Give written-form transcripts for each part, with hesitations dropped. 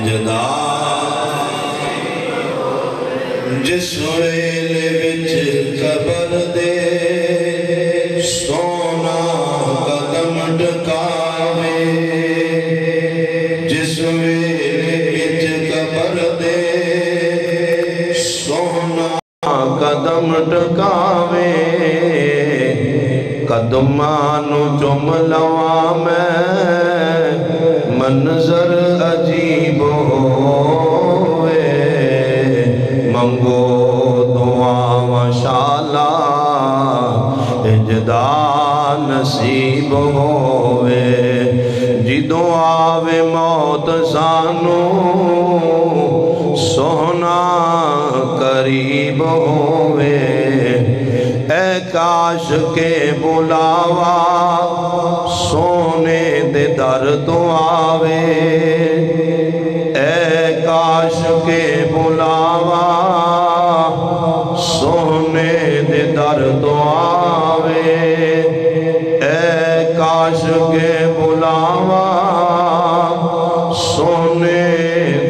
جدا جس ویلے وچ قبر دے سونا قدم ٹکاوے جس ویلے وچ قبر دے سونا قدم ٹکاوے قدمانو چم لواں میں منظر عجیب ہوئے منگو دعا مشالہ اجدا نصیب ہوئے جدوں آوے موت سانو سونا قریب ہوئے اے کاش کے بلاوا سونے دے در تو آوے اے کاش کے بلاوا سونے دے در تو آوے اے کاش کے بلاوا سونے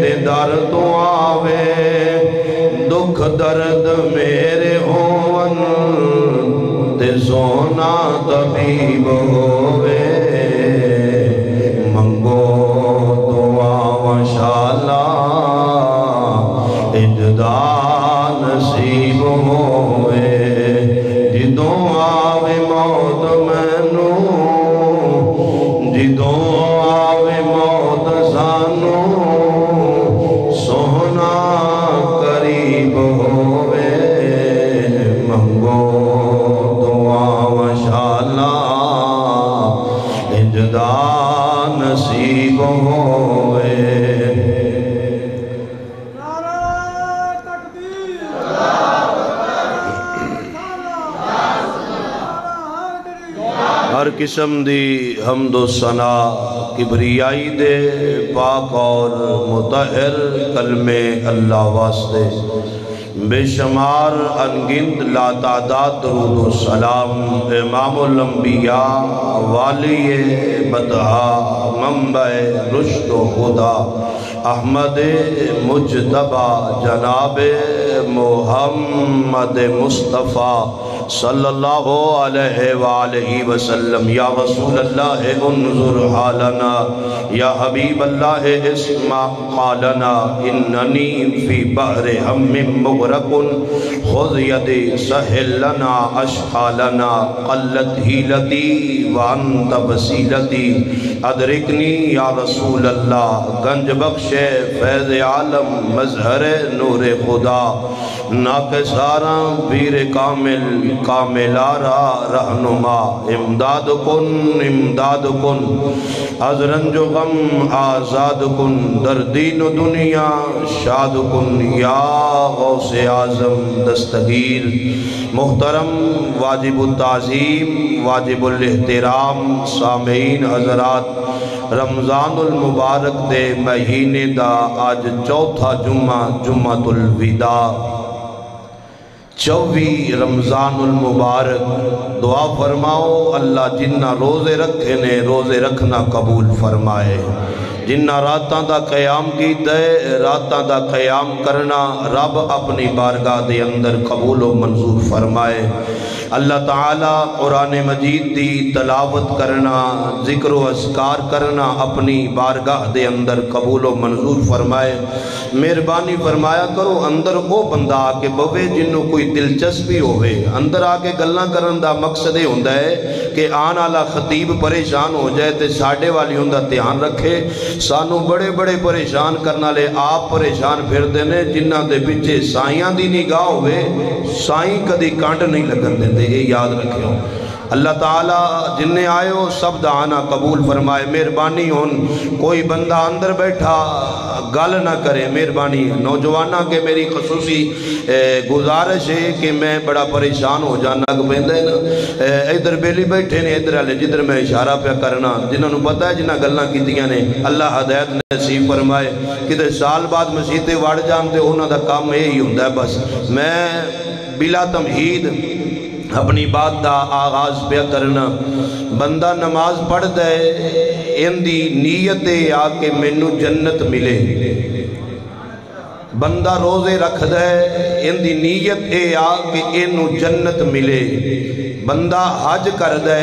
دے در تو آوے دکھ درد میرے ہون تے سونا طبیب ہوئے منگو دعا مشالہ اجدا نصیب ہوئے جدوں آوے موت مینو جدوں آوے موت سانو سونا قریب ہوئے منگو دعا مشالہ اجدا نصیب ہوئے ہر قسم دی حمد و ثنا کبریائی دے پاک اور مطہر کلمے اللہ واسطے بے شمار انگنت لا تعداد درود و سلام امام الانبیاء والی بدہا منبع رشد و خدا احمد مجتبہ جناب محمد مصطفیٰ صلی اللہ علیہ وآلہ وسلم یا رسول اللہ انظر حالنا یا حبیب اللہ اسمع قالنا اننی فی بحر ہم مغرق خذ یدی سہل لنا اشخالنا قلت حیلتی وانت وسیلتی ادرکنی یا رسول اللہ گنج بخش فیض عالم مظہر نور خدا ناکساراں پیر کامل کاملارا رہنما امداد کن از رنج و غم آزاد کن در دین و دنیا شاد کن یا غوث اعظم دستگیر محترم واجب التعظیم واجب الاحترام سامعین حضرات رمضان المبارک دے مہینے دا آج چوتھا جمعہ الوداع 24 رمضان المبارک دعا فرماؤ اللہ جنہ روزے رکھے نے روزے رکھنا قبول فرمائے جنہ راتاں دا قیام کیتا ہے راتاں دا قیام کرنا رب اپنی بارگاہ دے اندر قبول و منظور فرمائے اللہ تعالی قرآن مجید دی تلاوت کرنا ذکر و اذکار کرنا اپنی بارگاہ دے اندر قبول و منظور فرمائے مہربانی فرمایا کرو اندر وہ بندہ آکے بوے جنہوں کوئی دلچسپی ہوئے اندر آکے گلنا کرن دا مقصد یہ ہوندہ ہے کہ آن آلا خطیب پریشان ہو جائے تے ساڑھے والی ہوندہ دھیان رکھے سانو بڑے بڑے پریشان کرنا لے آپ پریشان پھر دینے جنہ دے پچھے سائیاں دی نگاہ ہوئے سائیں کدی کانٹ نہیں لگن دیندے یہ یاد رکھے ہوں اللہ تعالیٰ جنہیں آئے ہو سب دعانا قبول فرمائے مہربانی ہون کوئی بندہ اندر بیٹھا گل نہ کرے مہربانی نوجوانہ کے میری خصوصی گزارش ہے کہ میں بڑا پریشان ہو جانا ادھر بیلی بیٹھے نے ادھر والے جدھر میں اشارہ پہ کرنا جنہوں نے پتہ ہے جنہ گلنا کیتیاں نے اللہ ہدایت نصیب فرمائے کدھر سال بعد مسیحے وڑ جانتے انہوں دا کام یہی ہوندہ ہے بس میں بلا تمہید اپنی بات دا آغاز پہ کرنا بندہ نماز پڑھ دے ان دی نیت آ کہ مینوں جنت ملے، بندہ روزے رکھ دے ان دی نیت آ کہ اینوں جنت ملے، بندہ حج کر دے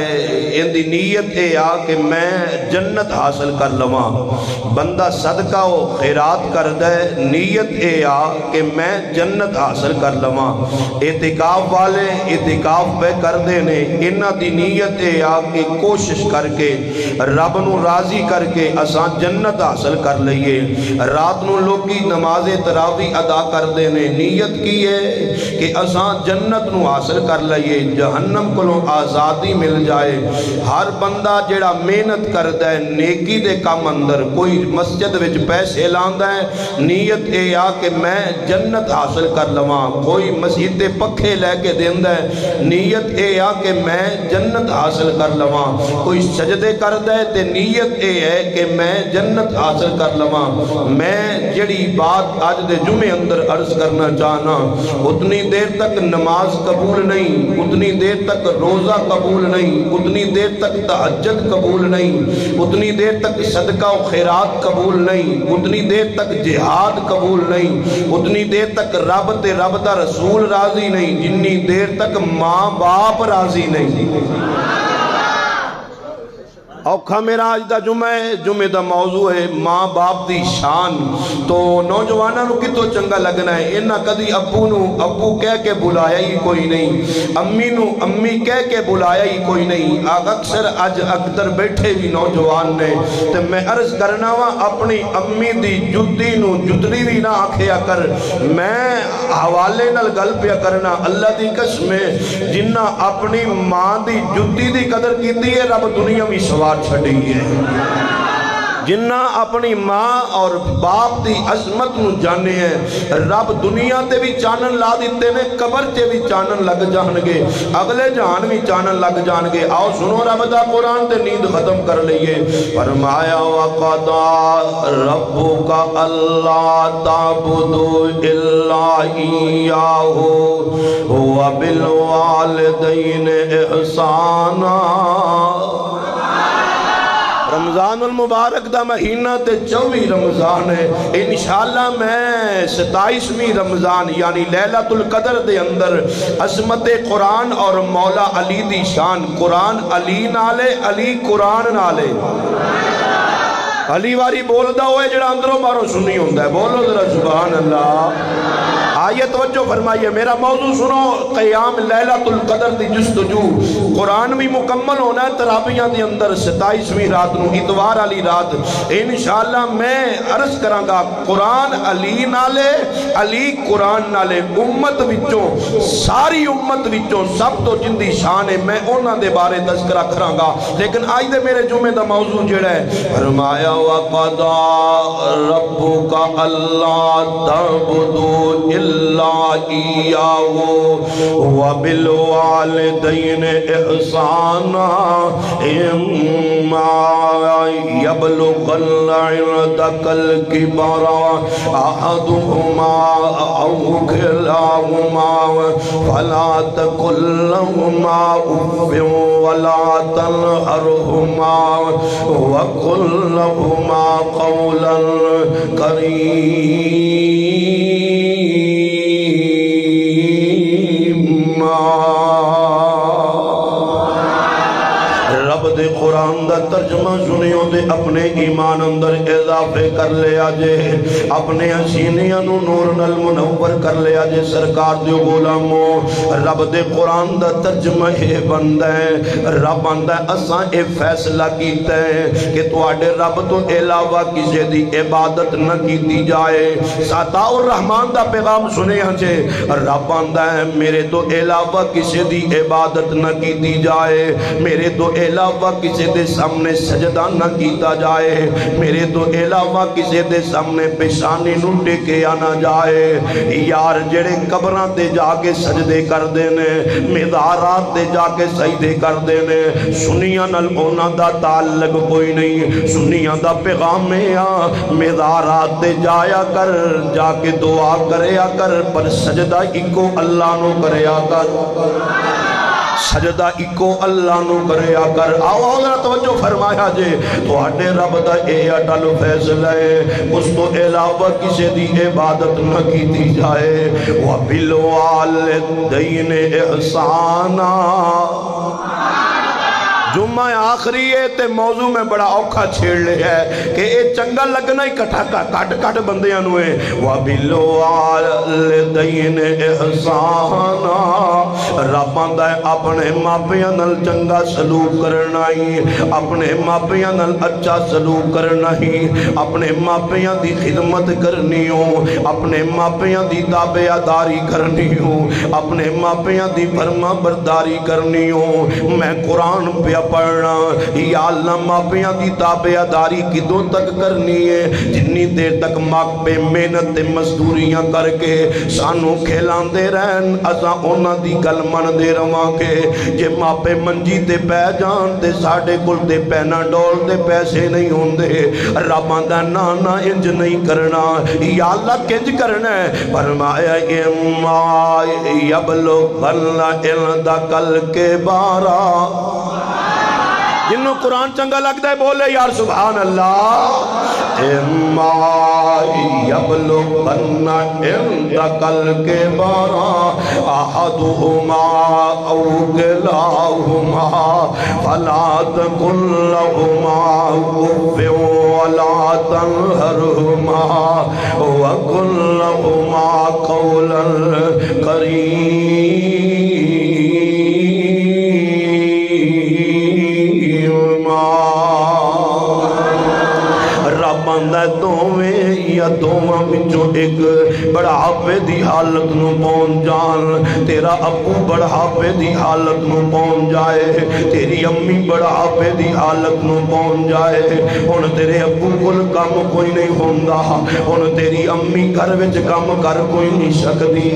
ان دی نیت آ کہ میں جنت حاصل کر لواں، بندہ صدقہ و خیرات کر دے نیت آ کہ میں جنت حاصل کر لواں۔ اعتکاف والے اعتکاف پہ کر دے نے انہ دی نیت آ کہ کوشش کر کے رب نو راضی کر کے اساں جنت حاصل کر لئیے۔ رات نو لوگی نماز تراویح ادا کر دے نے نیت کی ہے کہ اساں جنت نو حاصل کر لئیے، جہنم کو آزادی مل جائے۔ ہر بندہ جڑا محنت کردا ہے نیکی دے کام اندر، کوئی مسجد وچ پیسے لاندا ہے نیت آ کہ میں جنت حاصل کر لواں، کوئی مسجد پکھے لے کے دیندا ہے نیت آ کہ میں جنت حاصل کر لواں، کوئی سجدے کردا ہے تے نیت ہے کہ میں جنت حاصل کر لواں۔ میں جڑی بات آج دے جمعے اندر عرض کرنا چاہنا، اتنی دیر تک نماز قبول نہیں، اتنی دیر تک روزہ قبول نہیں، اتنی دیر تک تہجد قبول نہیں، اتنی دیر تک صدقہ و خیرات قبول نہیں، اتنی دیر تک جہاد قبول نہیں، اتنی دیر تک رب تے رب دا رسول راضی نہیں، جنی دیر تک ماں باپ راضی نہیں۔ اوکھا میرا آج دا جمعہ دا موضوع ہے ماں باپ دی شان۔ تو نوجوانہ نو کتو چنگا لگنا ہے، انہا کدی ابو نو ابو کہہ کے بلایا ہی کوئی نہیں، امی نو امی کہہ کے بلایا ہی کوئی نہیں۔ اکثر اج اکتر بیٹھے بھی نوجوان نے تو میں عرض کرنا وا اپنی امی دی جدی نو جدری بھی نہ آکھیا کر، میں حوالے نال گل پیا کرنا اللہ دی قسم ہے جنہ اپنی ماں دی جدی دی قدر کیتی ہے رب دنیا بھی سوار چھڑی ہے، جنہ اپنی ماں اور باپ دی عظمت نو جانے ہیں رب دنیا تے بھی چانن لا دیتے نے، قبر تے بھی چانن لگ جانگے، اگلے جہان بھی چانن لگ جانگے۔ آؤ سنو رب دا قرآن تے نیند ختم کر لئیے۔ فرمایا وَقَضَى رَبُّكَ أَلَّا تَعْبُدُوا إِلَّا إِيَّاهُ وَبِالْوَالِدَيْنِ إِحْسَانًا۔ رمضان المبارک دا مہینہ تے 24 رمضان ہے، انشاءاللہ میں 27ویں رمضان یعنی لیلۃ القدر دے اندر عظمت قرآن اور مولا علی دی شان، قرآن علی نالے علی قرآن نالے، علی واری بول دا ہوئے جڑا اندروں باروں سنی ہوندہ ہے، بولو ذرا سبحان اللہ۔ آیت توجہ فرمائیے، میرا موضوع سنو، قیام لیلۃ القدر دی جستجو۔ قرآن بھی مکمل ہونا ہے تراویحاں دے اندر 27ویں رات نو اتوار والی رات انشاءاللہ میں عرض کراں گا قرآن علی نالے علی قرآن نالے، امت وچوں ساری امت وچوں سب تو جندی شان ہے، میں انہاں دے بارے تذکرہ کراں گا، لیکن آج دے میرے جمعے دا موضوع جڑا ہے فرمایا وَقَضَى رَبُّكَ أَلَّا تَعْبُدُوا إِلَّا إِيَّاهُ وَبِالْوَالِدَيْنِ إِحْسَانًا إِمَّا يَبْلُغَنَّ عِندَكَ الْكِبَرَ أَحَدُهُمَا أَوْ كِلَاهُمَا فَلَا تَقُل لَّهُمَا أُفٍّ وَلَا تَنْهَرْهُمَا وَقُل لَّهُمَا قَوْلًا كَرِيمًا۔ رب دے قرآن دا ترجمہ سنیوں دے اپنے ایمان اندر اضافے کر لیا جے، اپنے حسینیاں نو نور نال منور کر لیا جے۔ سرکار دیو غلامو رب دے قرآن دا ترجمہ ہے بندہ ہے، رب بندہ ہے اساں اے فیصلہ کیتا ہے کہ تو آڈے رب تو علاوہ کسی دی عبادت نہ کیتی جائے۔ ساتاء الرحمن دا پیغام سنے ہاں جے، رب بندہ ہے میرے تو علاوہ کسی دی عبادت نہ کیتی جائے، میرے تو علاوہ کسی دے سامنے سجدہ نہ کیتا جائے، میرے تو علاوہ کسی دے سامنے پیشانی نو ٹکیا نہ جائے۔ یار جڑے قبران تے جا کے سجدے کر دینے، مزارات تے جا کے سجدے کر دینے، سنیاں نال اونا دا تعلق کوئی نہیں۔ سنیاں دا پیغام میں مزارات تے جایا کر، جا کے دعا کریا کر، پر سجدہ ایکو اللہ نو کریا کر۔ سجدہ اکو اللہ نو کریا کر. آؤ ذرا توجہ فرمایا جے تواڈے رب دا اے اٹل فیصلہ ہے اس تو علاوہ کسی دی عبادت نہ کیتی جائے. وَبِالْوَالِدَيْنِ إِحْسَانًا. جمعہ آخری ہے تے موضوع میں بڑا اوکھا چھیڑ لے ہے کہ اے چنگا لگنا ہی کٹ بندیاں نوے. وَبِالْوَالِدَيْنِ إِحْسَانًا. رب آندا ہے اپنے ماپیاں نال چنگا سلوک کرنا ہی, اپنے ماپیاں نال اچھا سلوک کرنا ہی, اپنے ماپیاں دی خدمت کرنی ہو, اپنے ماپیاں دی تابعداری کرنی ہو, اپنے ماپیاں دی فرما برداری کرنی ہو. میں قرآن پہ پڑھنا یا اللہ ماپیاں دی تابعداری کدوں تک کرنی ہے جنی دیر تک ماپے محنت مزدوریاں کر کے سانو کھیلان دے رہن ازاں اونا دی گل من دے رواں کے. جے ماپے منجی تے پہ جان تے ساڑے کل تے پینا ڈول تے پیسے نہیں ہوں دے. رب آندہ نانا انج نہیں کرنا یا اللہ کنج کرنا ہے. فرمایا اما یبلغن عندکل کبارا. جنہوں قرآن چنگا لگتا ہے بولے یار سبحان اللہ. اما یبلغن عندکل کبارا احدہما او کلاہما فلا تقل لہما اف ولا تنہرہما وقل لہما قولا کریما. دوویں یا دوواں وچوں ایک بڑھاپے دی حالت نو پہنچ جان. تیرا ابو بڑھاپے دی حالت نو پہنچ جائے, تیری امی بڑھاپے دی حالت نو پہنچ جائے. ہن تیرے ابو کول کم کوئی نہیں ہوندا, ہن تیری امی گھر وچ کم کر کوئی نہیں سکدی,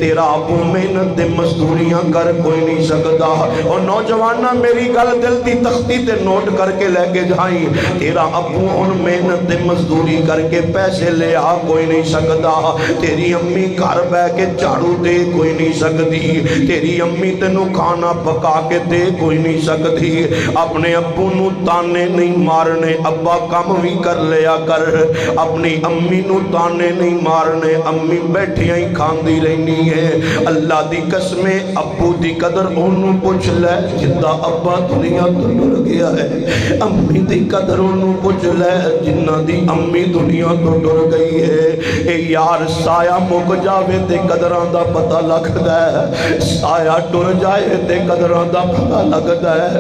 تیرا ابو محنت تے مزدوریاں کر کوئی نہیں سکدا. اور نوجواناں میری گل دل دی تختی تے نوٹ کر کے لے کے جائیں. تیرا ابو ہن محنت تے مزدوری کر کے پیسے لے آ کوئی نہیں سکدا, تیری امی گھر بہ کے جھاڑو دے کوئی نہیں سکدی, تیری امی تینوں کھانا پکا کے دے کوئی نہیں سکدی. اپنے ابو نو تانے نہیں مارنے, ابا کم بھی کر لیا کر. اپنی امی نو تانے نہیں مارنے, امی بیٹھیاں ہی کھاندی رہنی ہے. اللہ دی قسمیں ابو دی قدر انہوں پوچھ لے جدہ ابا دنیا تو ڈر گیا ہے. امی دی قدر انہوں پوچھ لے جنہ دی امی دنیا تو ڈر گئی ہے. اے یار سایہ مک جاوے تے قدران دا پتہ لگتا ہے, سایہ ڈر جائے تے قدران دا پتہ لگتا ہے.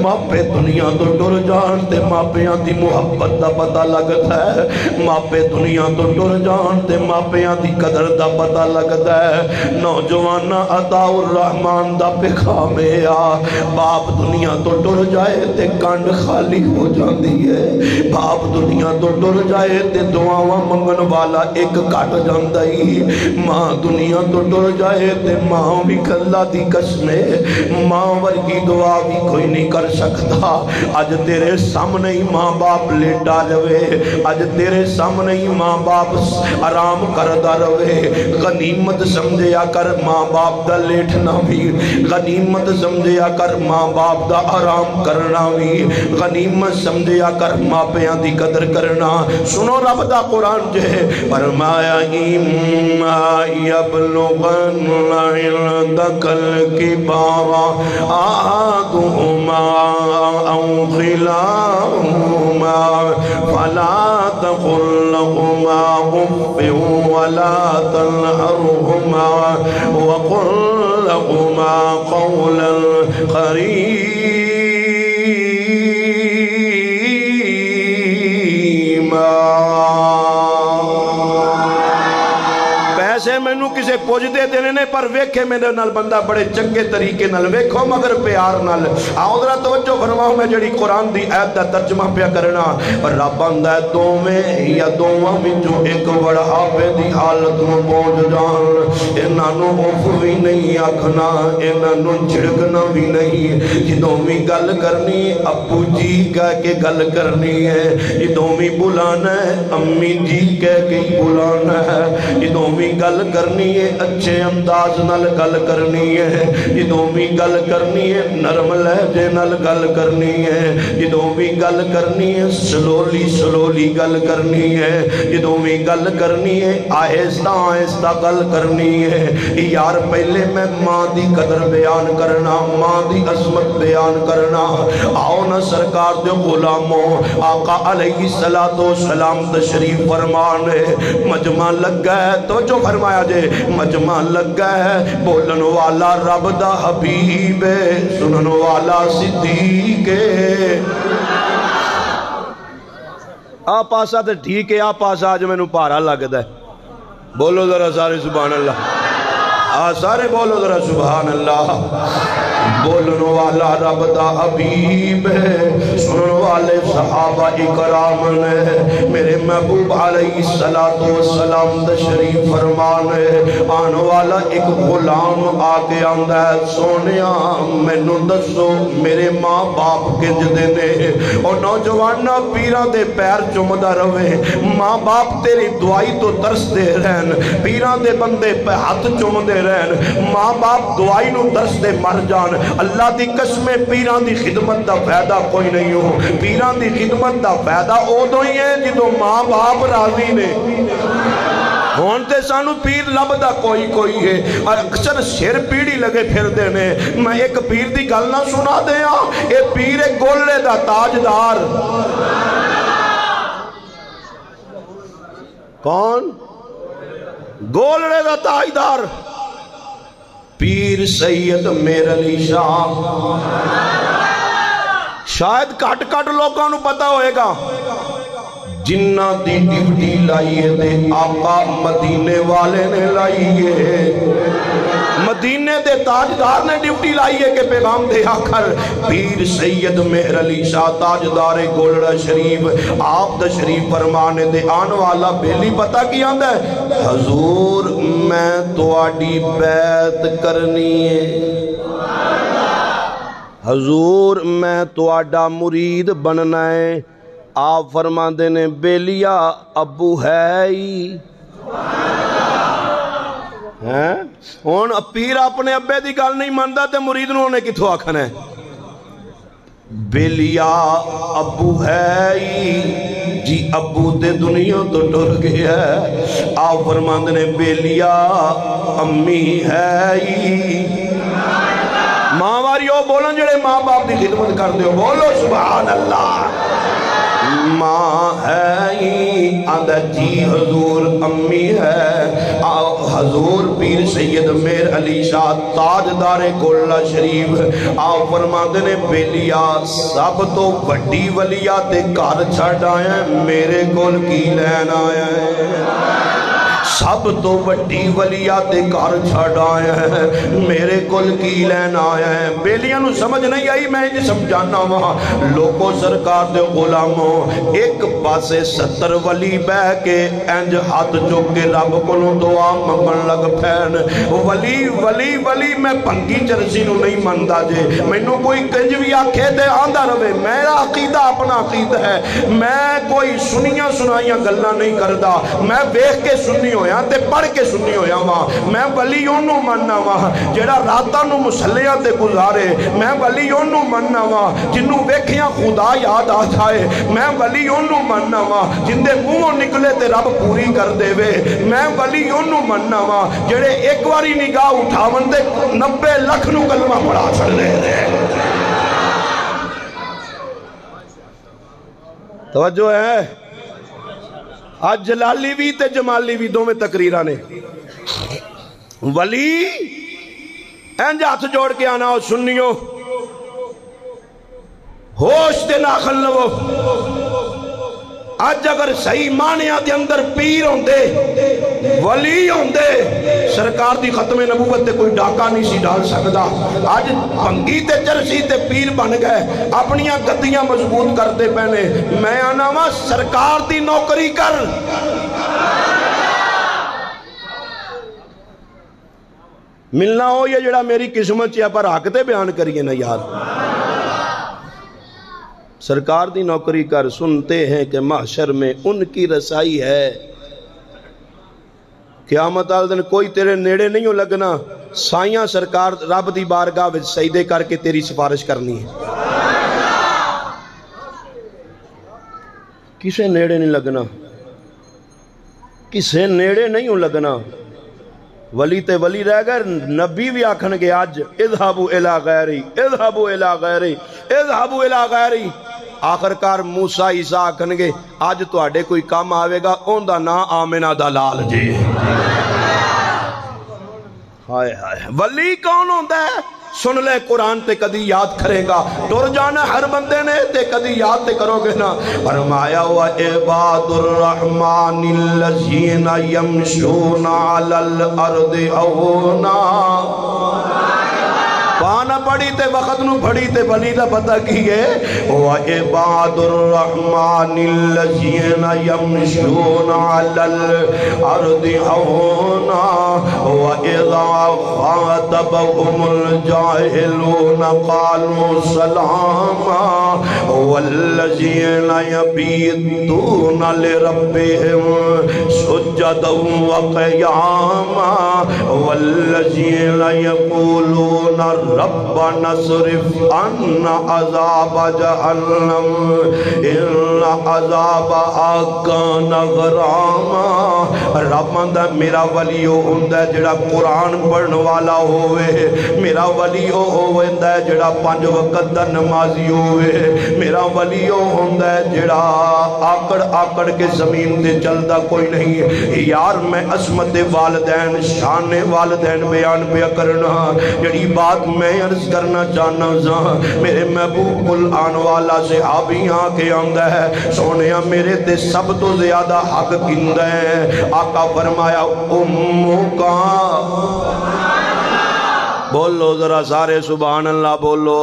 ماپے دنیا تو ڈر جان تے ماپیاں دی محبت دا پتہ لگتا ہے. ماپے دنیا تو ڈر جان تے ماپیاں دی قدر دا پتہ لگتا ہے. نوجوانہ عطا الرحمن دا پکھامے آ, باپ دنیا تو ڈر جائے تے کانڈ خالی ہو جاندی ہے. باپ دنیا تو ڈر جائے تے دعاواں منگن والا ایک کٹ جاندا ہی. ماں دنیا تو ڈر جائے تے ماں بھی اللہ دی قسمے ماں ورگی دعا بھی کوئی نہیں کر سکتا. اج تیرے سامنے ہی ماں باپ لیٹا رہے, اج تیرے سامنے ہی ماں باپ آرام کردا رہے. غنیمت سمجھیا کر ماں باپ دا لیٹنا بھی, غنیمت سمجھیا کر ماں باپ دا آرام کرنا بھی, غنیمت سمجھیا کر ماں پیاں دی قدر کرنا. سنو رب دا قرآن جے فرمایا اما یبلغن عندکل کبارا احدہما او کلاہما فلا تقل لہما اف ولا تنہرہما وقل لہما قولا قریبا. پیسے مینوں کسے پوچھ دے دینے نے پر ویکھے میرے نال بندہ بڑے چنگے طریقے نال ویکھو مگر پیار نال. آؤ ذرا توجہ فرماؤ میں جڑی قرآن دی آیت دا ترجمہ پیا کرنا. رب آندا ہے دوویں یا دوواں وچوں ایک بڑھاپے دی حالت نو پہنچ جان. انہاں نو اف وی نہیں آکھنا, انہاں نو جھڑکنا بھی نہیں. جدوں وی گل کرنی ابو جی کہہ کے گل کرنی ہے, جدوں وی بلانا ہے امی جی کہہ کے بلانا ہے, جدوں وی گل کرنی ہے اچھے انداز نال گل کرنی ہے، جدوں بھی گل کرنی ہے نرم لہجے نال گل کرنی ہے، جدوں بھی گل کرنی ہے سلولی سلولی گل کرنی ہے، جدوں بھی گل کرنی ہے آہستہ آہستہ گل کرنی ہے۔ یار پہلے میں ماں دی قدر بیان کرنا، ماں دی عظمت بیان کرنا۔ آؤ نا سرکار دے غلاموں، آقا علیہ السلام تشریف فرمانے، مجمع لگا ہے، توجہ فرمایا جے، مجمع لگا ہے، بولن والا رب دا حبیب ہے، سنن والا صدیق ہے۔ آ پاسا تے ٹھیک ہے، آ پاسا آج میں نو پارا لگتا ہے، بولو ذرا سارے سبحان اللہ، سارے بولو ذرا سبحان اللہ۔ بولن والا رب دا حبیب ہے، سنن والے صحابہ اکرام نے، میرے محبوب علیہ السلام تشریف فرمانے، آن والا ایک غلام آکے آندہ ہے، سونیا مینوں دسو میرے ماں باپ کنج دے نے، اور نوجوانہ پیران دے پیر چمدہ روے، ماں باپ تیری دعائی تو ترس دے رہن، پیران دے بندے پہ ہاتھ چمدے رہن، ماں باپ دعائی نو ترس دے مر جان۔ اللہ دی قسمیں پیران دی خدمت دا فائدہ کوئی نہیں ہو، پیران دی خدمت دا فائدہ او دو ہی ہے جدو ماں باپ راضی نے۔ ہونتے سانو پیر لب دا کوئی ہے، اور اکثر سر پیڑی لگے پھر دینے۔ میں ایک پیر دی گل نہ سنا دے ہاں، اے پیر گولے دا تاجدار۔ کون؟ گولے دا تاجدار پیر سید میر علی شاہ۔ شاید کٹ کٹ لوگوں نو پتا ہوئے گا، جنہ دی ڈیوٹی لائیے دے آقا مدینے والے نے لائیے، مدینے دے تاجدار نے ڈیوٹی لائیے کہ پیغام دے آخر پیر سید مہر علی شاہ تاجدار گولڑا شریف آپ تشریف فرمانے دے آن والا بیلی پتہ کی آندہ ہے، حضور میں تواڈی بیعت کرنی ہے، حضور میں تواڈا مرید بننا ہے۔ آپ فرما دینے بیلیا ابو ہے ہی ہون پیر اپنے ابے دی گل نہیں ماندا تے مرید نو نے کتھوں آکھنا ہے، بیلیا ابو ہے ہی جی ابو تے دنیا تو ٹر گیا ہے۔ آپ فرما دینے بیلیا امی ہے ہی، ماں واریو بولن جڑے ماں باپ دی خدمت کر دیو، بولو سبحان اللہ۔ ماں ہے ہی آندہ جی حضور امی ہے، حضور پیر سید میر علی شاہ تاجدار گولڑا شریف آپ فرما دینے بیلیا سب تو وڈی ولیہ تے گھر چھڑ آئے میرے کول کی لین آئے، سب تو وڈی ولیہ تے گھر چھڑ آئے ہیں میرے کل کی لین آئے ہیں۔ بیلیاں نو سمجھ نہیں آئی، میں انہیں سمجھانا وہاں لوگوں سرکار دے غلاموں ایک پاسے 70 ولی بہ کے انج ہاتھ جو کے رب کلوں دعا منگن لگ پھین، ولی ولی ولی میں پنگی چرسی نو نہیں مندہ جے، میں نو کوئی کنج بھی آکھے دے آندہ روے، میرا عقیدہ اپنا عقیدہ ہے، میں کوئی سنیاں سنائیاں گلنا نہیں کردہ، میں بیخ کے سنی ہویا تے پڑھ کے سنی ہویا وہاں، میں ولی انہوں مننا وہاں جڑا راتاں نو مسلیاں تے گزارے، میں ولی انہوں مننا وہاں جنہوں ویکھیاں خدا یاد آ جائے، میں ولی انہوں مننا وہاں جن دے منہوں نکلے تے رب پوری کر دے وے، میں ولی انہوں مننا وہاں جڑے ایک واری نگاہ اٹھاون دے 90 لاکھ نو کلمہ پڑھا چھڑ دے رہے۔ توجہ ہے، آج جلالی بھی تے جمالی بھی دو میں تقریرانے، ولی اینج ہاتھ جوڑ کے آنا ہو سنیو، ہوش دے ناخل لو، آج اگر صحیح معنیاں دے اندر پیر ہوندے ولی ہوندے سرکار دی ختم نبوت تے کوئی ڈاکہ نہیں سی ڈال سکدا، آج پنگی تے چرسی تے پیر بن گئے اپنیاں گدیاں مضبوط کرتے پہنے، میں آنا وہاں سرکار دی نوکری کر، ملنا ہو یہ جڑا میری قسمت چیا پر حقتے بیان کریے نا یار، سرکار دی نوکری کر، سنتے ہیں کہ محشر میں ان کی رسائی ہے قیامت والے دن کوئی تیرے نیڑے نہیں ہو لگنا، سائیاں سرکار رب دی بارگاہ وچ سجدے کر کے تیری سفارش کرنی ہے، کسے نیڑے نہیں لگنا، کسے نیڑے نہیں ہو لگنا۔ ولی تے ولی رہ گئے، نبی بھی آکھن گے آج اذهبوا الى غیری، اذهبوا الى غیری، اذهبوا الى غیری۔ آخرکار موسیٰ عیسیٰ آکھن گے آج تو آڑے کوئی کام آوے گا، اون دا نا آمنہ دلال جی۔ ہائے ہائے، ولی کون ہوندہ ہے؟ سن لے قرآن تے کدی یاد کرے گا، ٹر جانا ہر بندے نے تے کدی یاد تے کرو گے نا۔ فرمایا وَعِبَادُ الرَّحْمَنِ الَّذِينَ يَمْشُونَ عَلَى الْأَرْضِ هَوْنًا۔ پانا پڑھی تے وقت نو پڑھی تے بلی دا پتہ کیے وَعِبَادُ الرَّحْمَنِ الَّذِينَ يَمْشُونَ عَلَى الْأَرْضِ هَوْنًا وَإِذَا خَاطَبَهُمُ الْجَاهِلُونَ قَالُوا سَلَامًا وَالَّذِينَ يَبِيتُونَ لِرَبِّهِمْ سُجَّدًا وَقِيَامًا وَالَّذِينَ يَقُولُونَ ربنا اصرف عنا عذاب جہنم ان عذابها کان غراما۔ رب آندا میرا ولی او ہوندا ہے جڑا قرآن پڑھن والا ہوئے، میرا ولی او ہوندا ہے جڑا 5 وقت دا نمازی ہوئے، میرا ولی او ہوندا ہے جڑا آکڑ آکڑ کے زمین تے چلدا کوئی نہیں۔ یار میں عصمت والدین، شان والدین بیان پہ کرنا، جڑی بات میں عرض کرنا چاہنا زاں میرے محبوب قرآن والا صحابی آنکھیں آندہ ہے سونیا میرے تے سب تو زیادہ حق کندہ ہے۔ آقا فرمایا امو کا، بولو ذرا سارے سبحان اللہ بولو،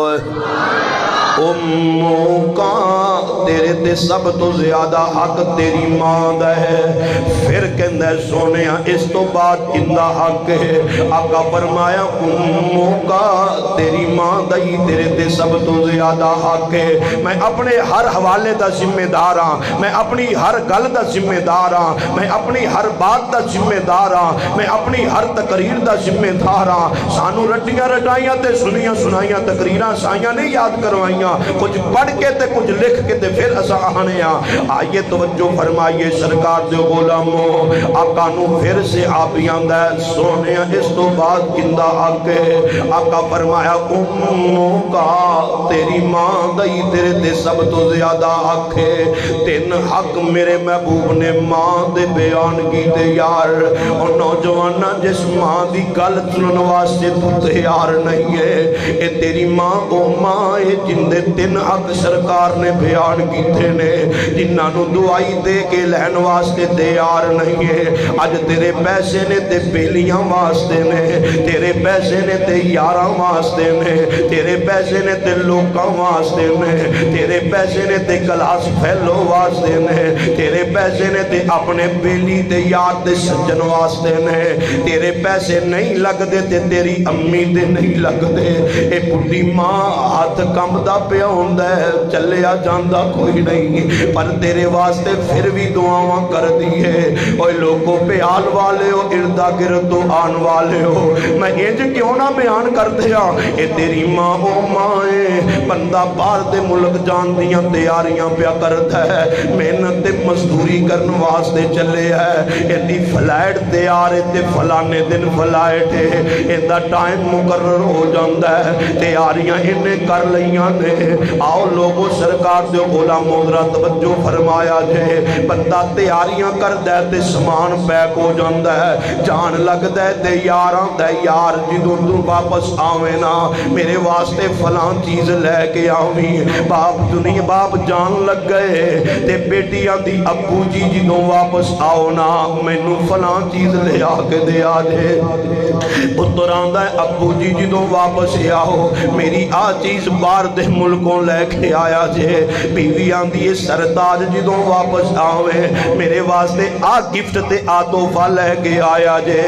امو کا تیرے تے سب تو زیادہ حق تیری ماں دا ہے۔ پھر کہندہ ہے سونیا اس تو بعد کندہ حق ہے؟ آقا فرمایا امو کا تیری ماں دا ہی تیرے تے سب تو زیادہ حق ہے۔ میں اپنے ہر حوالے دا ذمہ دار ہاں، میں اپنی ہر گل دا ذمہ دار ہاں، میں اپنی ہر بات دا ذمہ دار ہاں، میں اپنی ہر تقریر دا ذمہ دار ہاں۔ سانو رٹیاں رٹائیاں تے سنیاں سنائیاں تقریراں سائیاں نہیں یاد کروائیاں، کچھ پڑھ کے تے کچھ لکھ کے تے پھر اسا آنے آئیے توجہ فرمائیے سرکار دے غلاموں۔ آقا نو پھر سے آپیاں دے سونے اس تو بعد کندہ آکے آقا فرمایا امو کا تیری ماں دئی تیرے تے سب تو زیادہ آکے 3 حق میرے محبوب نے ماں دے بیان کی دے یار۔ اور نوجوانہ جس ماں دی گل سنن واسطے تو تیار نہیں ہے، اے تیری ماں او ماں اے جن دے 3 حق سرکار نے بیان کیتے نے، جنہاں نو دعائی دے کے لہن واسطے تیار نہیں ہے۔ آج تیرے پیسے نے تے بیلیاں واسطے نے، تیرے پیسے نے تے یاراں واسطے نے، تیرے پیسے نے تے لوکاں واسطے نے، تیرے پیسے نے تے کلاس پھیلو واسطے نے، تیرے پیسے نے تے اپنے بیلی تے یار تے سجن واسطے نے، تیرے پیسے نہیں لگ دے تے تیری امی دے نہیں لگ دے۔ اے بڑی ماں ہاتھ کم دا پیا ہوندہ ہے، چلیا جاندہ کوئی نہیں، پر تیرے واسطے پھر بھی دعاواں کر دیئے۔ اوہ لوگوں پہ آل والے ہو، اردہ گردو آن والے ہو، میں انج کیوں نہ بیان کر دیا؟ اے تیری ماں او مائیں، بندہ بار دے ملک جان دیاں تیاریاں پیا کرتا ہے، محنت تے مزدوری کرن واسطے چلے ہے، ایدی فلائٹ تیارے تے فلانے دن فلائٹ ہے، ایدہ ٹائم مقرر ہو جاندہ ہے، تیاریاں انہیں کر لیاں نے۔ آؤ لوگوں سرکار دے غلام مدرہ توجہ فرمایا جے، بندہ تیاریاں کر دے تے سامان پیک ہو جاندہ ہے، جان لگ دے تے یاراں دے یار جدوں تو واپس آویں نا میرے واسطے فلان چیز لے کے آویں، باپ دنیا باپ جان لگ گئے تے بیٹیاں دی ابو جی جدوں واپس آؤ نا مینوں فلان چیز لے آ کے دے آجے، پتر آندہ ہے ابو جی جدوں واپس آؤ میری آ چیز بار دے ملکوں لے کے آیا جے، بیوی آندی ہے سرتاج جدوں واپس آوے میرے واسطے آ گفٹ تے آ تحفہ لے کے آیا جے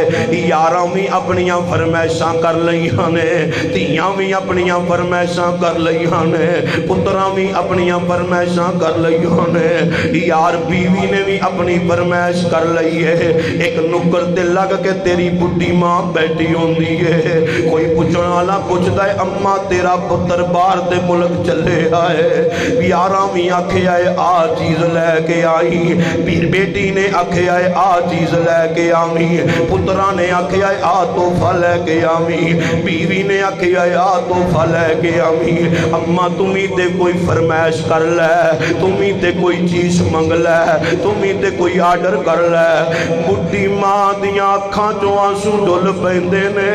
یاراں بھی اپنیاں فرمائشاں کر لئیاں نے تیاں بھی اپنیاں فرمائشاں کر لئیاں نے پتراں بھی اپنیاں فرمائشاں کر لئیاں نے یار بیوی نے بھی اپنی فرمائش کر لئی ہے ایک نکر تے لگ کے تیری بڈی ماں بیٹھی ہوندی ہے کوئی پوچھن والا پوچھدا ہے اماں تیرا پتر باہر دے ملک چلے آئے یاراں بھی آکھے آئے آ چیز لے کے آئی پیر بیٹی نے آکھے آئے آ چیز لے کے آئی پترہ نے آکھے آئے آ تحفہ لے کے آئی بیوی نے آکھے آئے آ تحفہ لے کے آئی اماں تمہیں تے کوئی فرمائش کر لے تمہیں تے کوئی چیز منگ لے تمہیں تے کوئی آرڈر کر لے بڈی ماں دیاں اکھاں جو آنسو ڈل پیندے نے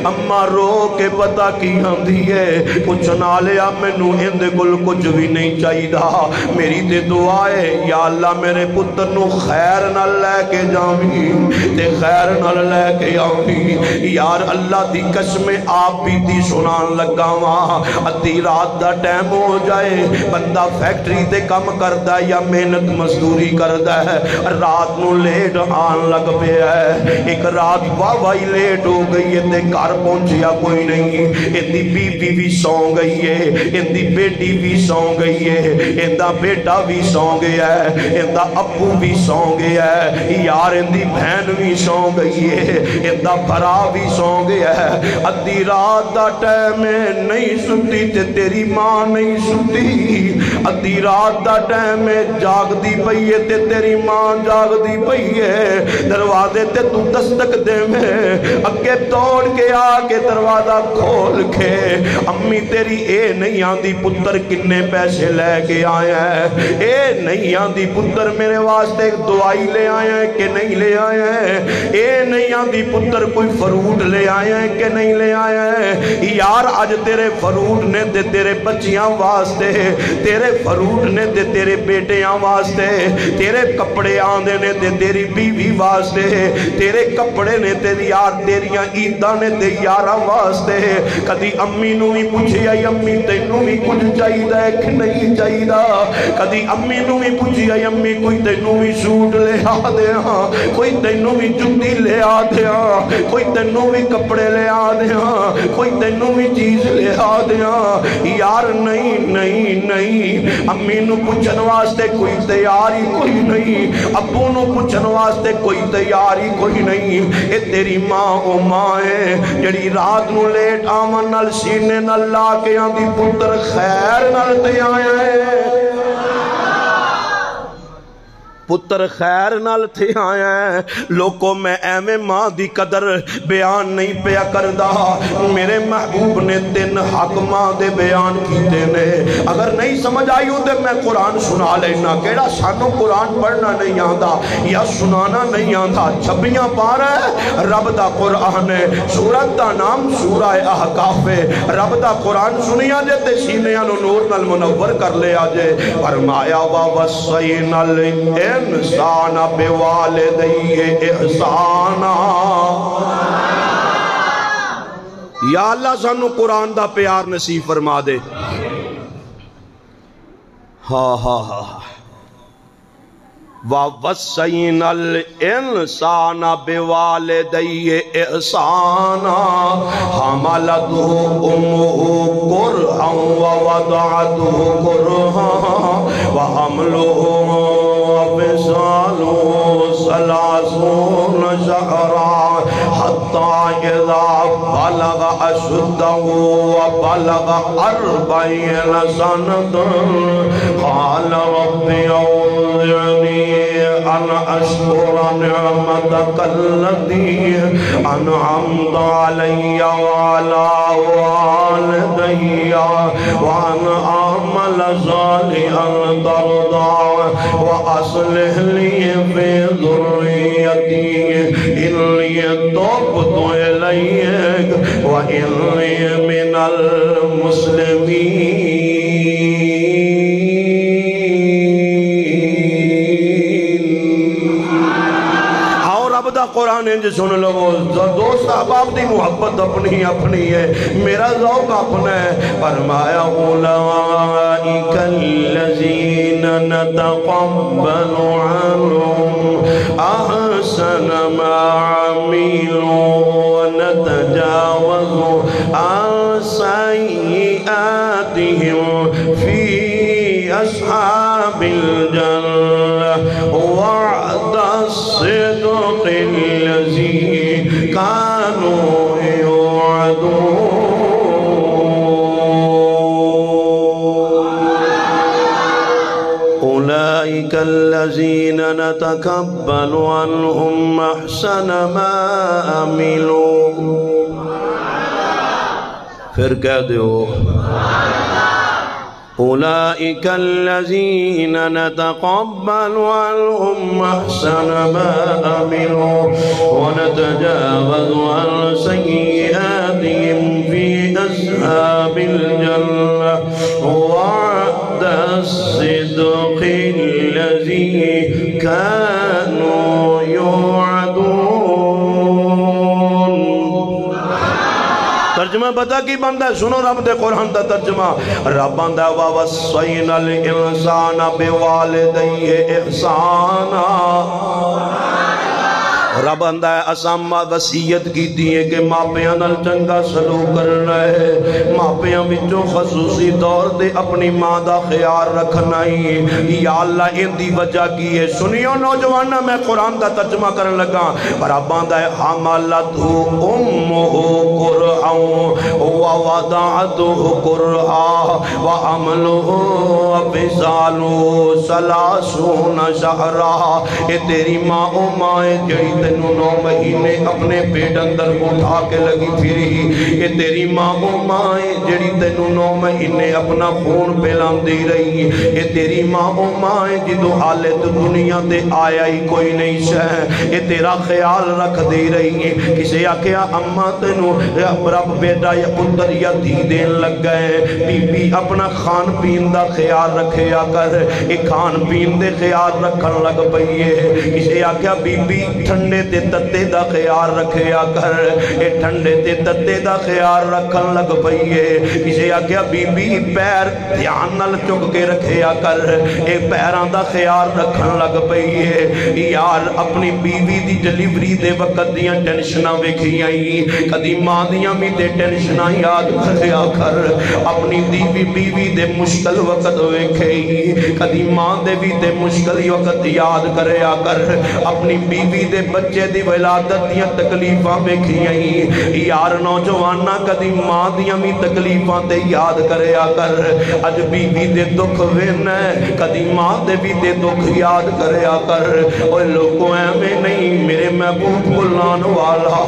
اماں رو کے پتہ کی آندی ہے پوچھنا لیا مینوں اندے کل کچھ بھی نہیں چاہیدا میری تے دعا ہے یا اللہ میرے پتر نو خیر نہ لے کے جاویں تے خیر نہ لے کے آویں یار اللہ دی قسم آپ بھی دی سنان لگا واں ادھی رات دا ٹائم ہو جائے بندہ فیکٹری تے کم کردا یا محنت مزدوری کردا ہے رات نو لیٹ آن لگ پیا ہے ایک رات واہی لیٹ ہو گئی ہے تے گھر پہنچیا کوئی نہیں اندی بیوی بھی سو گئی ہے اندی بیٹی بھی سو گئی ہے اندا بیٹا بھی سو گیا ہے اندا ابو بھی سو گیا ہے یار اندی بہن بھی سو گئی ہے اندا بھرا بھی سو گیا ہے ادھی رات دا ٹائم نہیں ستی تے تیری ماں نہیں ستی ادھی رات دا ٹائم جاگ دی پئی ہے تے تیری ماں جاگ دی پئی ہے دروازے تے تو دستک دے میں اگے توڑ کے آ کے دروازہ کھول کے امی تیری اے نہیں آندی پتر کنے پیسے لے کے آیا ہے اے نہیں آندی پتر میرے واسطے ایک دعائی لے آیا ہے کہ نہیں لے آیا ہے اے نہیں آندی پتر کوئی فروٹ لے آیا ہے کہ نہیں لے آیا ہے یار آج تیرے فروٹ نے دے تیرے بچیاں واسطے تیرے فروٹ نے دے تیرے بیٹیاں واسطے تیرے کپڑے آندے نے دے تیری بیوی واسطے تیرے کپڑے نے تیری یار تیریاں عیدہ نے دے یارہ واسطے کدی امی نو بھی پوچھی آئی امی تینوں بھی کچھ چاہی دا ہے کہ نہیں چاہی دا کدی امی نو بھی پوچھی آئی امی کوئی تینوں بھی سوٹ لے آ دے ہاں کوئی تینوں بھی جتی لے آ دے ہاں کوئی تینوں بھی کپڑے لے آ دے ہاں کوئی تینوں بھی چیز لے آ دے ہاں یار نہیں نہیں نہیں امی نو پوچھن واسطے کوئی تیاری کوئی نہیں ابو نو پوچھن واسطے کوئی تیاری کوئی نہیں اے تیری ماں او ماں ہے جڑی رات نو لیٹ آمن نال سینے نال لا کے آندی پتر خیر نال تے آیا ہے پتر خیر نال تھے آیا ہے لوگوں میں ایویں ماں دی قدر بیان نہیں پیا کردا میرے محبوب نے 3 حق ماں دے بیان کیتے نے اگر نہیں سمجھ آئی ہوتے میں قرآن سنا لینا کیڑا سانو قرآن پڑھنا نہیں آندا یا سنانا نہیں آندا 26 پارہ ہے رب دا قرآن ہے سورت دا نام سورہ احقاف ہے رب دا قرآن سنیا جے تے سینیاں نو نور نال منور کر لے آجے فرمایا وَوَصَّيْنَا الْإِنسَانَ بِوَالِدَيْهِ احسانا یا اللہ سانو قرآن دا پیار نصیب فرما دے ہاں ہاں ہاں وَوَصَّيْنَا الْإِنسَانَ بِوَالِدَيْهِ احسانا حَمَلَتْهُ أُمُّهُ كُرْهًا وَوَضَعَتْهُ كُرْهًا وَحَمْلُهُ وَفِصَالُهُ 30 شهرا حَتَّى إِذَا بَلَغَ أَشُدَّهُ وَبَلَغَ 40 سَنَةً قَالَ رَبِّ أَوْزِعْنِي أن أشكر نعمتك التي أنعمت علي وعلى والدي وأن أعمل صالحا ترضاه وأصلح لي في ذريتي إني تبت إليك وإني من المسلمين قرآن انج سن لو دوست احباب دی محبت اپنی اپنی ہے میرا ذوق اپنا ہے فرمایا اولئک الذین نتقبل عنہم احسن ما عملوا ونتجاوز عن سیئاتهم فی اصحاب الجنہ وعد الصدق الذی كانوا يوعدون أولئك الذين نتقبل عنهم أحسن ما عملوا پھر کہہ دیو أولئك الذين نتقبل عنهم أحسن ما عملوا ونتجاوز عن سيئاتهم في أصحاب الجنة وعد الصدق الذي كانوا يوعدون ترجمہ پتہ کی بندہ ہے سنو رب دے قرآن دا ترجمہ رب بندہ وَوَصَّيْنَا الْإِنسَانَ بِوَالِدَيْهِ احسانا رب بندہ ہے اسامہ وسیعت کی دیئے کہ ماپیاں نال چنگا سلوک کرنا ہے ماپیاں وچوں خصوصی دور دے اپنی ماں دا خیال رکھنا ہی یا اللہ ان دی وجہ کی ہے سنیو نوجوانہ میں قرآن دا ترجمہ کرنے لگا رب بندہ ہے حملتہ امہ قرآن ووضعتہ قرآن وعملہ وفصالہ ثلاثون شہرہ اے تیری ماں امائے جڑی تینوں 9 مہینے اپنے پیٹ اندر اٹھا کے لگی پھری یہ تیری ماں مائیں جڑی تینوں 9 مہینے اپنا خون پھیلان دی رہی یہ تیری ماں مائیں جدو حالت دنیا دے آیا ہی کوئی نہیں شہ یہ تیرا خیال رکھ دی رہی ہے کسے آکیا اماں تینوں رب بیٹا یا پتر یا دھی دین لگ گئے بی بی اپنا خان پین دا خیال رکھے یا کر ایک خان پین دے خیال رکھن لگ پئیے کسے آکیا بی بی ٹھنڈے تے تتے دا خیال رکھے یا کر اے ٹھنڈے تے تتے دا خیال رکھن لگ پئیے کسے آکیا بی بی پیر دھیان نال چک کے رکھے یا کر اے پیران دا خیال رکھن لگ پئیے یار اپنی بیوی دی ڈلیوری دے وقت دیاں ٹینشناں ویکھی آئی کدی ماں دیاں بھی تے ٹینشناں یاد کریا کر اپنی بیوی دے مشکل وقت ویکھی کدی ماں دے بھی تے مشکل وقت یاد کریا کر اپنی بیوی دے بچے دی ولادت دیاں تکلیفاں ویکھی آئی یار نوجوانہ کدی ماں دیاں بھی تکلیفاں تے یاد کریا کر اج بیوی دے دکھ وینا کدی ماں دے بھی تے دکھ یاد کریا کر اوہ لوگوں ایویں نہیں میرے محبوب بلان والا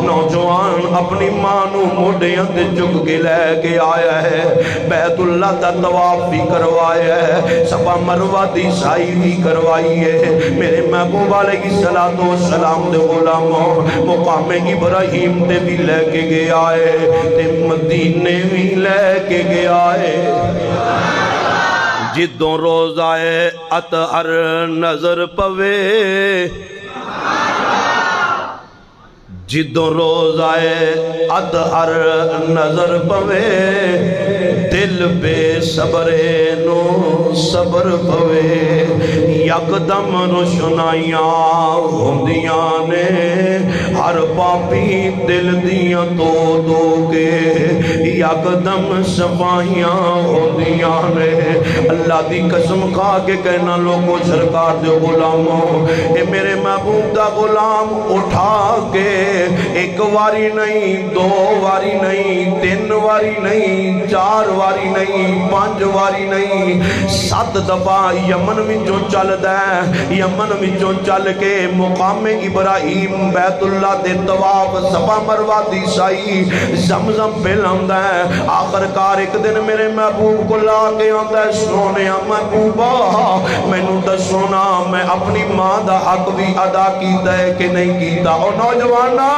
نوجوان اپنی ماں نو موڈیاں تے چک کے لے کے آیا ہے بیت اللہ دا طواف بھی کروایا ہے صفا مروہ دی سائی بھی کروائی ہے میرے محبوب علیہ السلام دے غلاموں مقام ابراہیم تے بھی لے کے گیا ہے تے مدینے بھی لے کے گیا ہے جدوں روز آئے اطہر نظر پوے جدوں روز آئے اطہر نظر پوے دل بے صبرے نو صبر پوے یکدم روشنائیاں ہوندیاں نے ہر پاپی دل دیاں تو کے یکدم صفائیاں ہوندیاں نے اللہ دی قسم کھا کے کہنا لوگوں سرکار دے غلاموں اے میرے محبوب دا غلام اٹھا کے ایک واری نہیں 2 واری نہیں 3 واری نہیں 4 واری نہیں 5 واری نہیں 7 دفعہ یمن وچوں چل دے یمن وچوں چل کے مقام ابراہیم بیت اللہ دے طواف صفا مروہ دی سائی زمزم پہ لاندا ہے ہے آخر کار ایک دن میرے محبوب کو لا کے آندا ہے سونے محبوبا مینوں دسو نا میں اپنی ماں دا حق بھی ادا کیتا ہے کہ نہیں کیتا او نوجوانا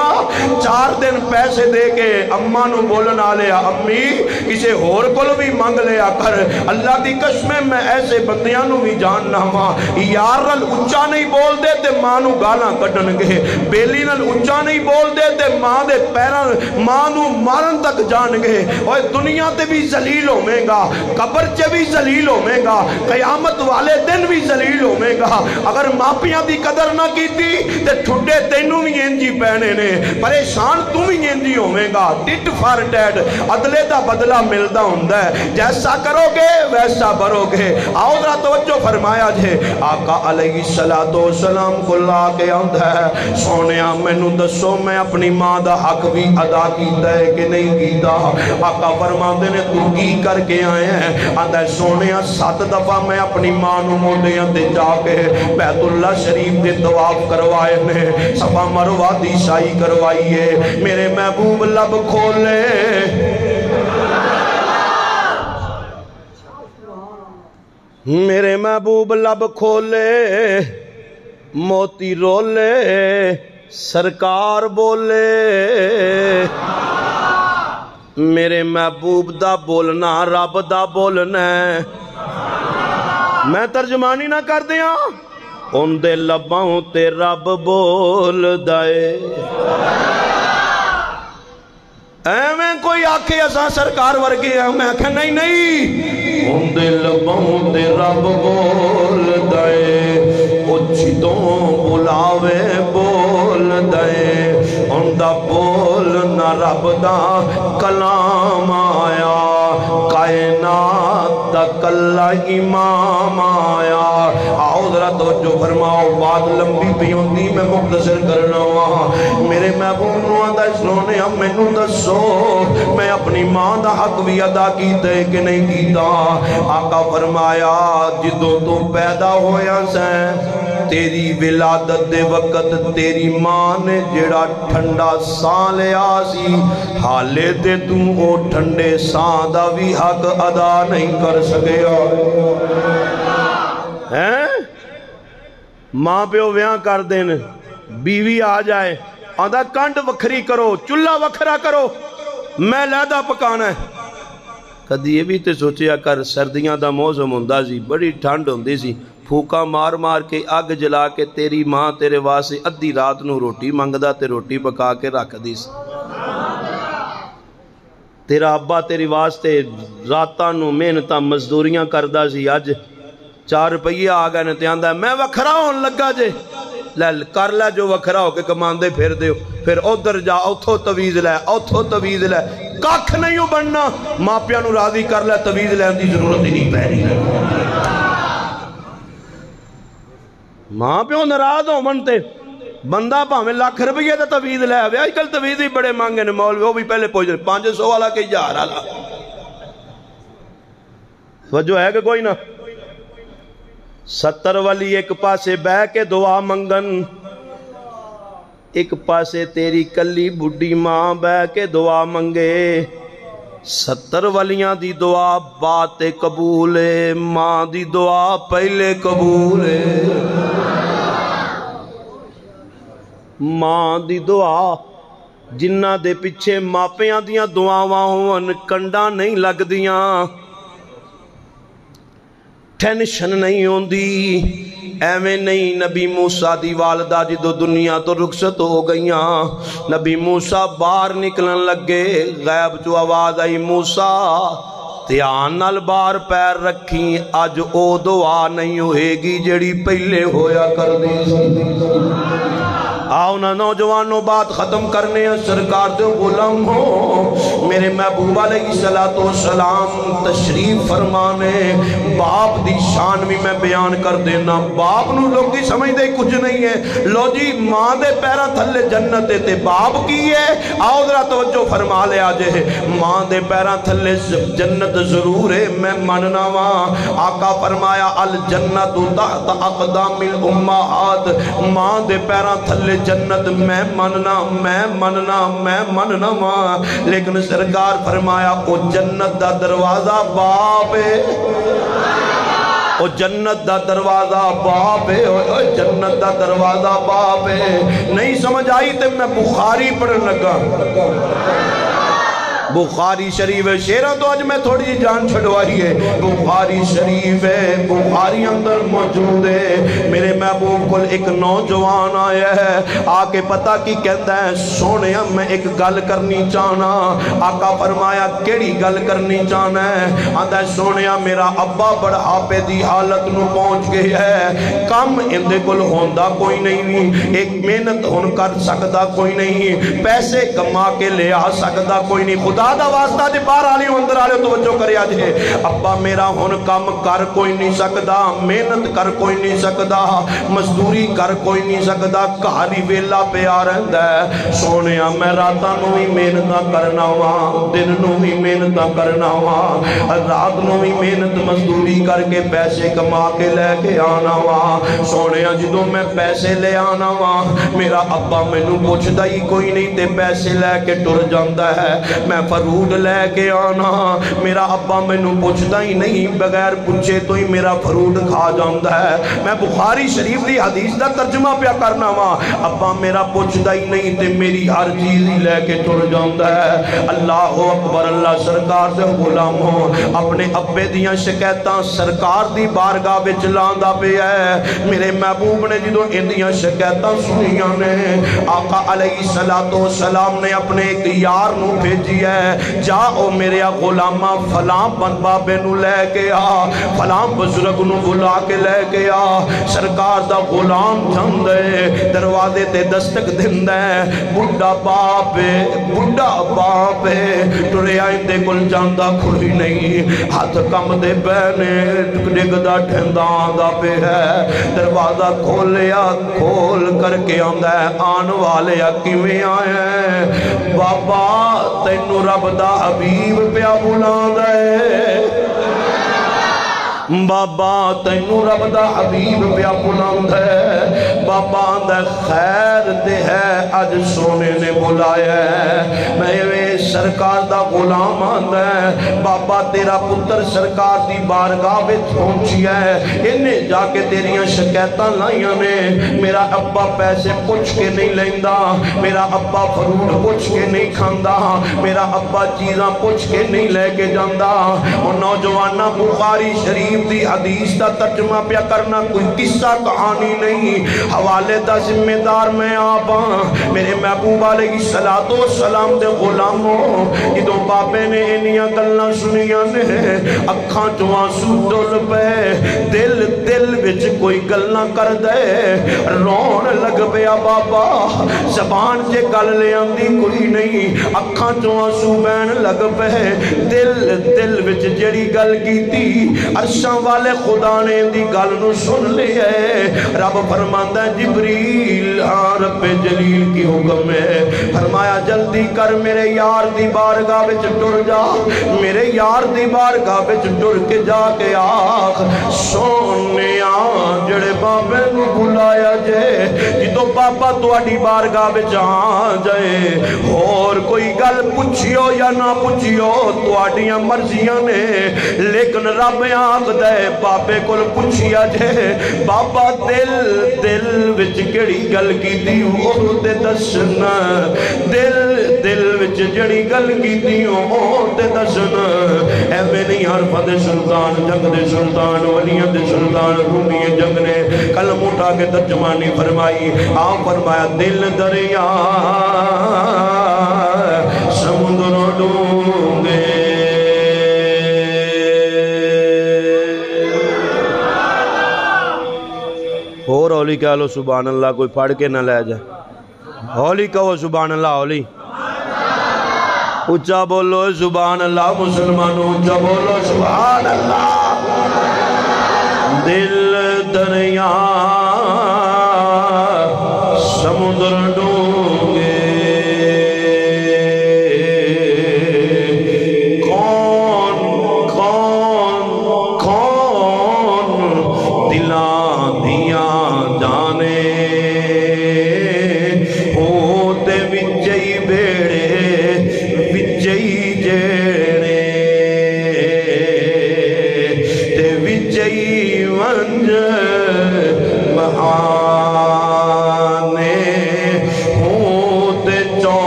4 دن پیسے دے کے اماں نو بولنا لیا امی کسے ہور کول بھی منگ لیا کر اللہ دی قسمیں میں ایسے بندیاں نو بھی جاننا ہاں یار نال اچا نہیں بول دے تے ماں نو گالاں کڈن گے بیلی نال اچا نہیں بول دے تے ماں دے پیراں ماں نو مارن تک جان گے اوے دنیا تے بھی ذلیل ہوویں گا قبر چ بھی ذلیل ہوویں گا قیامت والے دن بھی ذلیل ہوویں گا اگر ماپیاں دی قدر نہ کیتی تے ٹھڈے تینوں بھی انجی پینے نے پریشان تو بھی انجی ہوویں گا ٹٹ فار ٹیٹ عدلے دا بدلہ ملدا ہوندا ہے جیسا کرو گے ویسا بھرو گے آؤ ذرا توجہ فرمایا جے آقا علیہ السلام کو لا کے آندا ہے سونیا مینوں دسو میں اپنی ماں دا حق بھی ادا کیتا ہے کہ نہیں کیتا آقا فرماندے نے تو کی کر کے آئے ہیں آندا ہے سونیا 7 دفعہ میں اپنی ماں نو موڈیاں تے جا کے بیت اللہ شریف دے طواف کروائے نے صفا مروہ دی سائی کروائیے میرے محبوب لب کھولے میرے محبوب لب کھولے موتی رولے سرکار بولے میرے محبوب دا بولنا رب دا بولنا ہے میں ترجمانی نہ کر دیا ان دے لباں تے رب بول دائے میں کوئی آکھے ایسا سرکار ورگے ہیں میں آکھے نہیں ان دے لباں تے رب بول دائے اچھتوں بلاوے بول دائے ان دا بولنا رب دا کلام آیا کائنات دا کلا امام آیا آؤ ذرا توجہ فرماؤ بات لمبی بھی ہوندی میں مختصر کرنا وہاں میرے محبوب نو آندا اسلونے ہم میں نو دسو میں اپنی ماں دا حق بھی ادا کیتے کہ نہیں کیتا آقا فرمایا جدوں تو پیدا ہویا سیں تیری ولادت دے وقت تیری ماں نے جڑا ٹھنڈا ساں لیا سی حالے تے تو او ٹھنڈے ساں دا بھی حق ادا نہیں کر سکیا ماں پیو ویاں کر دین بیوی آ جائے آدھا کنڈ وکھری کرو چلہ وکھرا کرو میں لیدہ پکانا ہے کدی یہ بھی تے سوچیا کر سردیاں دا موسم ہوندا سی بڑی ٹھنڈ ہوندی سی پھوکا مار مار کے اگ جلا کے تیری ماں تیرے واسطے ادھی رات نو روٹی منگدا تے روٹی پکا کے رکھ دی سی تیرا ابا تیری واسطے راتاں نو محنتاں مزدوریاں کردا سی اج 4 روپیے آ گئے نے تے آندا میں وکھرا ہون لگا جے لے کر لے جو وکھرا ہو کے کماندے پھر دیو پھر ادھر جا اوتھو تویز لے اوتھو تویز لے ککھ نہیں بننا ماپیاں نو راضی کر لے تویز لین دی ضرورت ہی نہیں پے رہی ماں پیو ناراض ہو منتے بندہ پاویں لاکھ روپیے تے تویز لے آوے اج کل تویز ہی بڑے مانگے نے مولوی وہ بھی پہلے پہنچ 500 والا کہ 1000 والا توجہ ہے کہ کوئی نہ 70 والی ایک پاسے بہ کے دعا منگن ایک پاسے تیری کلی بڈی ماں بہ کے دعا منگے 70 والیاں دی دعا بات قبول ہے ماں دی دعا پہلے قبول ہے ماں دی دعا جنہ دے پیچھے ماپیاں دیاں دعاواں ہون کنڈا نہیں لگ دیاں ٹینشن نہیں ہوندی ایویں نہیں نبی موسیٰ دی والدہ جدو دنیا تو رخصت ہو گئیاں نبی موسیٰ باہر نکلن لگے غیب جو آواز آئی موسیٰ دھیان نال باہر پیر رکھیں اج او دعا نہیں ہوئے گی جڑی پہلے ہویا کر دی آؤ نا نوجوانوں بات ختم کرنے ہیں سرکار دے غلام ہو میرے محبوب علیہ السلام تشریف فرمانے باپ دی شان بھی میں بیان کر دینا باپ نو لوگ کی سمجھ دے کچھ نہیں ہے لو جی ماں دے پیرا تھلے جنت تے باپ کی ہے آؤ ذرا توجہ فرما لے آجے ماں دے پیرا تھلے جنت ضرور ہے میں مننا وہاں آقا فرمایا الجنت تحت اقدام الامہات ماں دے پیرا تھلے جنت میں مننا وا، لیکن سرکار فرمایا او جنت دا دروازہ باپ ہے، او جنت دا دروازہ باپ ہے، جنت دا دروازہ باپ ہے۔ نہیں سمجھ آئی تے میں بخاری پڑھن لگا، بخاری شریف ہے، شیرہ تو آج میں تھوڑی جی جان چھڑوائی ہے، بخاری شریف ہے، بخاری اندر موجود ہے۔ میرے محبوب کو ایک نوجوان آیا ہے، آکے پتہ کی کہتا ہے سونے میں ایک گل کرنی چاہنا۔ آقا فرمایا کیڑی گل کرنی چاہنا ہے؟ آتا ہے سونے میرا ابا بڑھاپے دی حالت نو پہنچ گئی ہے، کم اندے کل ہوندہ کوئی نہیں، ایک محنت ہون کر سکتا کوئی نہیں، پیسے کما کے لے آ سکتا کوئی نہیں، خدا دا واسطہ جی باہر آلی اندر آلے توجہ کریا جے، ابا میرا ہن کم کر کوئی نہیں سکدا، محنت کر کوئی نہیں سکدا، مزدوری کر کوئی نہیں سکدا، کہاری ویلا پہ آ رہندا ہے۔ سونیا میں راتاں نو بھی محنت کرنا وا، دن نو بھی محنت کرنا وا، رات نو بھی محنت مزدوری کر کے پیسے کما کے لے کے آنا وا۔ سونیا جدوں میں پیسے لے آنا وا، میرا ابا مینوں پوچھدا ہی کوئی نہیں تے پیسے لے کے ٹر جاندا ہے، میں فروٹ لے کے آنا، میرا ابا میں نو پوچھتا ہی نہیں، بغیر پوچھے تو ہی میرا فروٹ کھا جاندہ ہے۔ میں بخاری شریف دی حدیث دا ترجمہ پیا کرنا وا، ابا میرا پوچھتا ہی نہیں تے میری ہر چیز ہی لے کے ٹر جاندہ ہے۔ اللہ اکبر، اللہ سرکار دے غلام ہو، اپنے ابے دیاں شکایتاں سرکار دی بارگاہ وچ لاندا پیا ہے۔ میرے محبوب نے جدوں اندیاں شکایتاں سنیاں نے، آقا علیہ السلام نے اپنے ایک یار نو بھیجی ہے، جاؤ میرے غلامہ فلاں بن بابے نو لے کے آ، فلاں بزرگ نو بلا کے لے کے آ۔ سرکار دا غلام جاندے، دروازے تے دستک دندے، بڑھا باپ ٹرے آئندے کل جاندہ کھڑی نہیں، ہاتھ کم دے بہنے ڈگ دا ٹھندان دا پہ ہے، دروازہ کھول کر کے آندہ ہے، آن والے کیویں آئے ہیں؟ بابا تینو رب دا حبیب پیا بلان دے، بابا تینو رب دا حبیب پیا بلان دے، بابا دے خیر دے ہے اج سونے نے بلایا ہے، میں سرکار دا غلام آندہ ہے، بابا تیرا پتر سرکار دی بارگاہ وچ پہنچی ہے، انہیں جا کے تیریاں شکایتاں لائیاں نے، میرا ابا پیسے پوچھ کے نہیں لیندہ، میرا ابا فروٹ پوچھ کے نہیں کھاندہ، میرا ابا چیزاں پوچھ کے نہیں لے کے جاندہ۔ اور نوجوانہ بخاری شریف دی حدیث دا ترجمہ پیا کرنا، کوئی قصہ کہانی نہیں، حوالے دا ذمہ دار میں آباں۔ میرے محبوب علیہ السلام دے غلاموں، جدوں بابے نے انیاں گلنا سنیاں نے، اکھاں چوں آنسو ڈل پے، دل وچ کوئی گلنا کر دے، رون لگ پیا بابا، زبان جے گل لے آندی کوئی نہیں، اکھاں چوں آنسو بہن لگ پے، دل وچ جڑی گل کیتی، عرشاں والے خدا نے دی گل نو سن لے ہے۔ رب فرماندہ جبریل رب جلیل کی حکم ہے، فرمایا جلدی کر میرے یار دی بارگاہ وچ ٹر جا، میرے یار دی بارگاہ وچ ٹر کے جا کے آخ سونیاں جڑے بابے نو بلایا جے، جدو بابا تواڈی بارگاہ وچ آ جائے، اور کوئی گل پوچھیو یا نہ پوچھیو تواڈیاں مرضیاں نے، لیکن رب آنکھ دے بابے کول پوچھیا جے، بابا دل وچ کیڑی گل کیتی او تے دسنا، دل وچ جڑی گل کیتی او تے دسنا۔ ایویں نہیں حرف دے سلطان، جنگ دے سلطان، ولیاں دے سلطان، رومی جنگ نے قلم اٹھا کے ترجمانی فرمائی، آپ فرمایا دل دریا سمندر ڈونگے، اور ہولی کہہ لو سبحان اللہ، کوئی پڑھ کے نہ لے جائے، ہولی کہو سبحان اللہ، ہولی اچھا بولو سبحان اللہ، مسلمانوں اچھا بولو سبحان اللہ۔ دل دریا سمندر ڈونگے، کون دلاں دیاں جانے،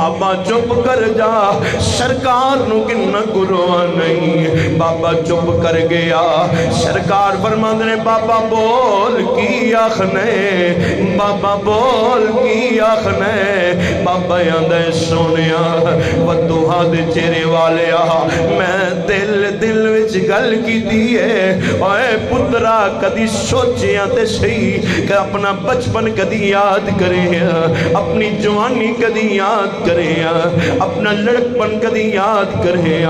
بابا چپ کر جا سرکار نو کنا گروہ نہیں بابا چپ کر گیا سرکار فرماندے نے بابا بول کی آخنے بابا بول کی آخنے بابا یاندے سونیا ودوہا دے چہرے والیا میں دل وچ گل کی دیئے اے پترا کدی سوچیاں تے صحیح کہ اپنا بچپن کدی یاد کرے اپنی جوانی کدی یاد کرے اپنا لڑکپن کدی یاد کرے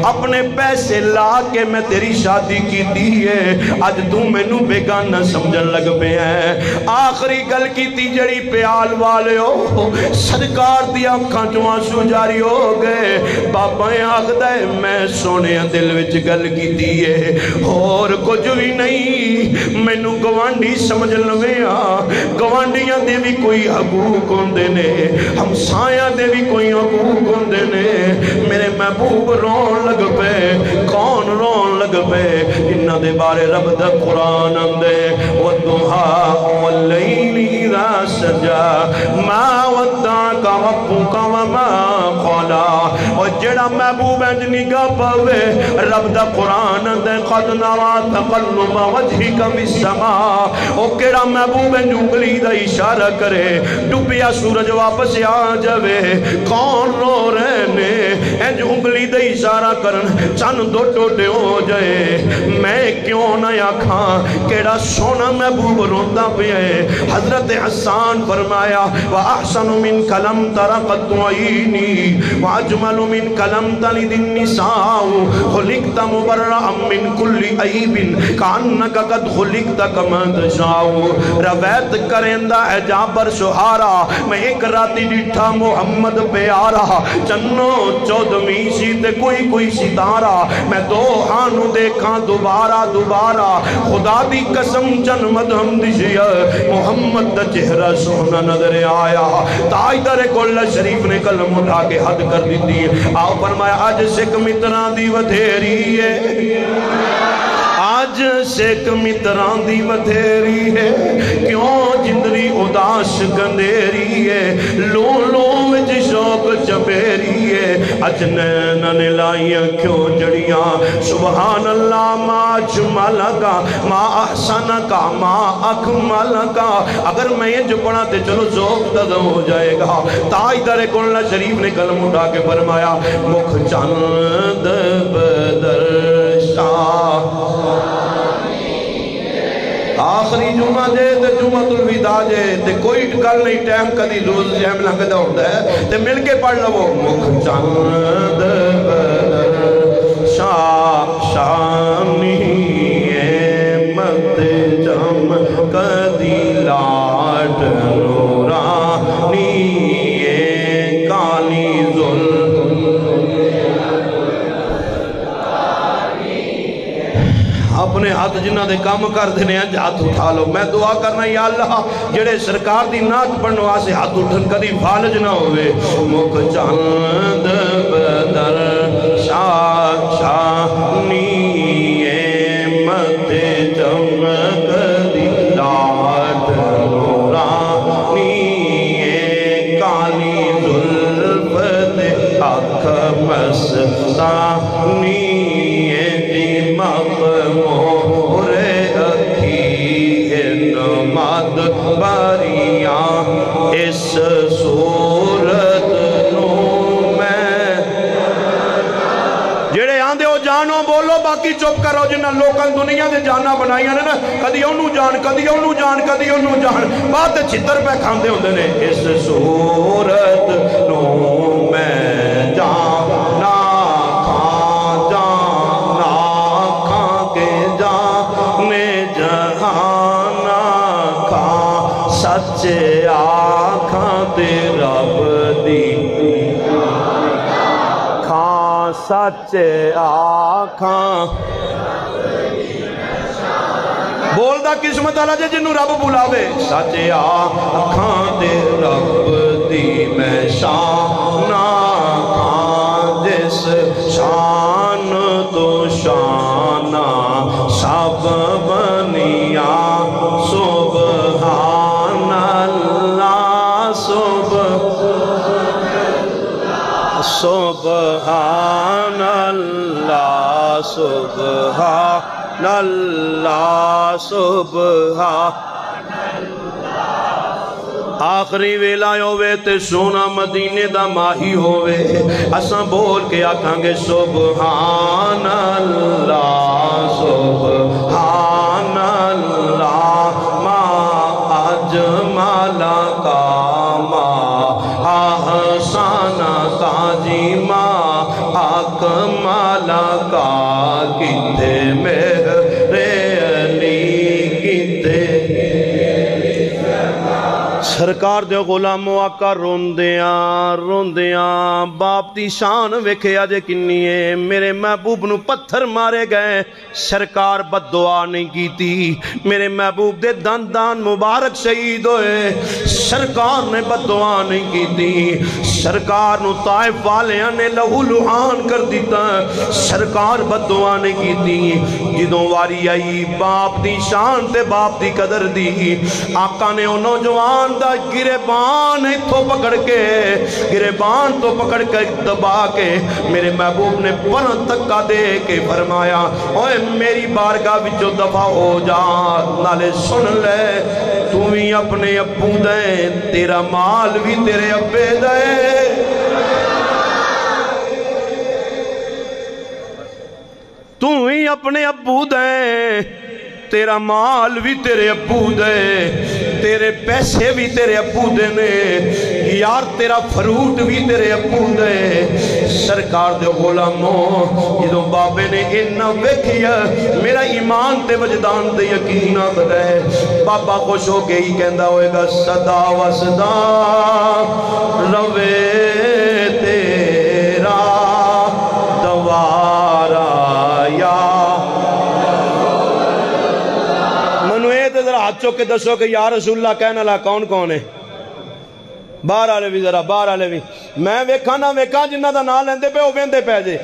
اپنے پیسے لا کے میں تیری شادی کی دیئے آج تو میں نو بیگانہ سمجھن لگ پہ ہیں آخری گل کی تی جڑی پیال والے ہو سرکار دیا آنکھاں جو آنسو جاری ہو گئے بابا آخ دے میں سونے دل وچ گل کی دیئے اور کچھ بھی نہیں میں نو گوانڈی سمجھ لویا گوانڈیاں دے بھی کوئی حقوق ہوندے نے ہمسایاں دے بھی کوئی حقوق ہوندے نے میرے محبوب رون لگ پہ کون رون لگ پہ انہاں دے بارے رب دا قرآن اندے وَالضُّحَىٰ وَاللَّيْلِ اِذَا سَجَىٰ مَا وَدَّعَكَ رَبُّكَ وَمَا قَلَىٰ اور جڑا محبوب انج نگاہ پاوے رب دا قرآن اندے قَدْ نَرَىٰ تَقَلُّبَ وَجْهِكَ فِي السَّمَاءِ او کیڑا محبوب انج انگلی دا اشارہ کرے ڈوبیا سورج واپس آ جاوے کون رو رہے نے انج انگلی دا اشارہ کرن چند دو ٹوٹے ہو جائے میں کیوں نہ آکھاں کیڑا سونا محبوب روندہ پہ ہے حضرت حسان فرمایا وَأَحْسَنُ مِنْكَ لَمْ تَرَ قَدْ عَيْنِي وَأَجْمَلُ مِنْكَ لَمْ تَلِدِ النِّسَاءُ خُلِقْتَ مُبَرَّأً مِنْ كُلِّ عَيْبٍ كَأَنَّكَ قَدْ خُلِقْتَ كَمَا تَشَاءُ روایت کرندہ ہے جابر سہارا میں ایک راتی ڈٹھا محمد پیارا چنو چودھویں سی تے کوئی ستارہ میں دو ہانو دیکھاں دوبارہ خدا دی قسم جنمت ہم دیشیا محمد دا چہرہ سونا نظر آیا تاجدر کل شریف نے کلم اٹھا کے حد کر دیتی ہے آؤ فرمایا آج سکھ متران دی ودھیری ہے آج سکھ متران دی ودھیری ہے کیوں جندری اداس گندیری ہے لو وچ شوق چپیری ہے اجنین لائیاں کیوں جڑیاں سبحان اللہ ما اجمل کا ما احسن کا ما اکمل کا اگر میں یہ جو پڑھا تے چلو ذوق تد ہو جائے گا تاجدر کل شریف نے کلم اٹھا کے فرمایا مکھ چند بدر شاہ آخری جمعہ جے تے جمعہ الوداع جے تے کوئی کل نہیں ٹائم کدی روز جائم لگتا ہوتا ہے تے مل کے پڑھ لو مکھ چند بدر شانی احمد جم کدی لاٹ نورانی کالی ظلم اپنے ہاتھ جنہ دے کام کر دینے ہیں ہاتھ اٹھا لو میں دعا کرنا یا اللہ جڑے سرکار دی نات پڑھنے واسے ہاتھ اٹھن کدی فالج نہ ہوئے مکھ چاند بدر شانی احمد چمک دی لاٹ نورانی کالی ظلفت اکھ مستانی باریاں اس صورت نو میں جڑے آندے ہو جانو بولو باقی چپ کرو جنہ لوکاں دنیا دے جانا بنائیاں نے نا کدی انہوں جان کدی انہوں جان کدی انہوں جان بات چھتر پہ کھاندے ہوندے نے اس صورت نو میں جانا سچے آنکھاں تے رب دی کھاں سچے آنکھاں بول دا قسمت اللہ جے جنہوں رب بلاوے سچے آنکھاں تے رب دی میں شان آنکھاں جس شان تو شانہ سب بنیا سبحان اللہ سبحان اللہ سبحان آخری ویلا ہوئے تے سونا مدینے دا ماہی ہوئے اساں بول کے آکھاں گے سبحان اللہ سبحان اللہ ما اجمل کا ما احسن کا جی ما اکمل کا کتے میرے علی کتے سرکار دے غلاموں آقا روندیاں باپ دی شان ویکھے آجے کنی ہے میرے محبوب نو پتھر مارے گئے سرکار بد دعا نہیں کیتی میرے محبوب دے دان مبارک شہید ہوئے سرکار نے بد دعا نہیں کیتی سرکار نو طائف والیاں نے لہو لہان کر دیتا سرکار بد دعا نہیں کیتی جدوں واری آئی باپ دی شان تے باپ دی قدر دی آقا نے او نوجوان دا گریبان تو پکڑ کے دبا کے میرے محبوب نے پناہ تکا دے کے فرمایا اوے میری بارگاہ وچوں دفع ہو جا نالے سن لے تو ہی اپنے ابو دے تیرا مال بھی تیرے ابے دے تو ہی اپنے ابو دے تیرا مال بھی تیرے ابو دے تیرے پیسے بھی تیرے ابو دے نے یار تیرا فروٹ بھی تیرے ابو دے سرکار دے غلاموں جدوں بابے نے انہا ویکھیا میرا ایمان تے وجدان دے یقین آتا ہے بابا خوش ہو گئی کہندا ہوئے گا صدا وصدا روے تیرا دوارا یا ہاتھ چوک کے دسو کہ یا رسول اللہ کہنا لا کون کون ہے باہر آلے بھی ذرا باہر آلے بھی میں ویکھا نہ ویکھا جنہ دا نام لیندے پہ وہ ویندے پہ جے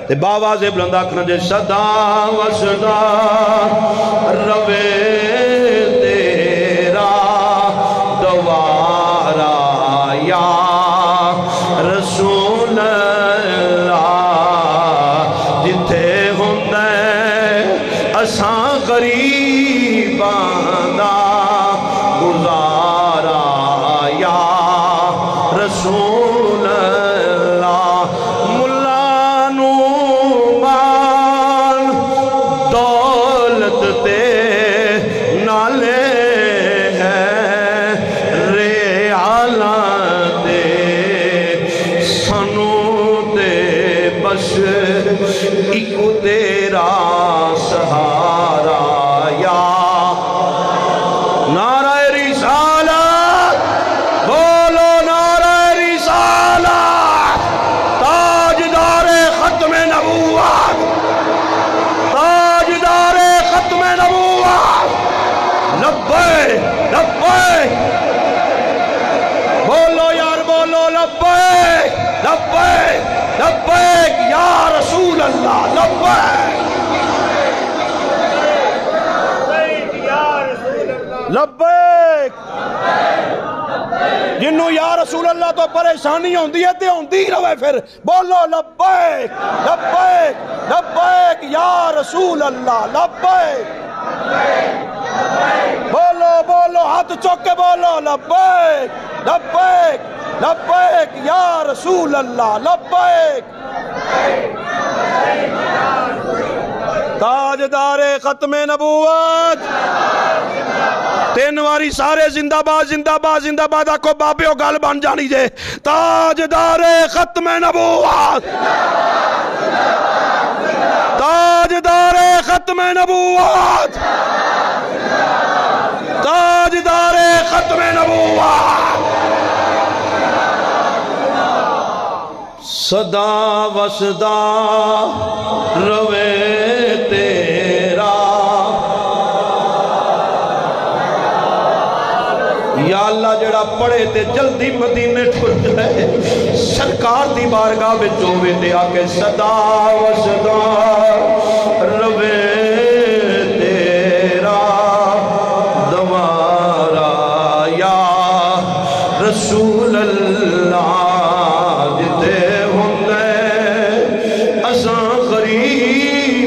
تے باواز بلند آکھنا جے صدا وصدا روے تیرا دوارا یا رسول اللہ جتھے ہوندے اساں غریب گزارا یا رسول اللہ ملا نو مال دولت تے نالے ہیں ریالا دے سنو دے بس ایکو تیرا سہارا یا نعرہ رسالت بولو نعرہ رسالت تاجدار ختم نبوت تاجدار ختم نبوت لبیک لبیک بولو یار بولو لبیک لبیک لبیک یا رسول اللہ لبیک لبیک جنہوں یا رسول اللہ تو پریشانی ہوندی ہے تے ہوندی روے پھر بولو لبیک لبیک لبیک یا رسول اللہ لبیک بولو بولو ہاتھ چوک کے بولو لبیک لبیک لبیک یا رسول اللہ لبیک تاجدار ختم نبوت تین واری سارے زندہ باد زندہ باد زندہ باد آکو بابیو گال بن جانی جے تاجدار ختم نبوت تاجدار ختم نبوت تاجدار ختم نبوت صدا وصدا روے تیرا یا اللہ جڑا پڑھے تے جلدی مدینے ٹھر جائے سرکار دی بارگاہ میں چوبے تے آکے صدا وصدا روے تیرا دوارا یا رسول اللہ جتے ہوندے اساں غریب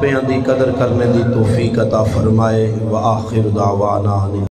ماپیاں دی قدر کرنے دی توفیق عطا فرمائے وآخر دعوانا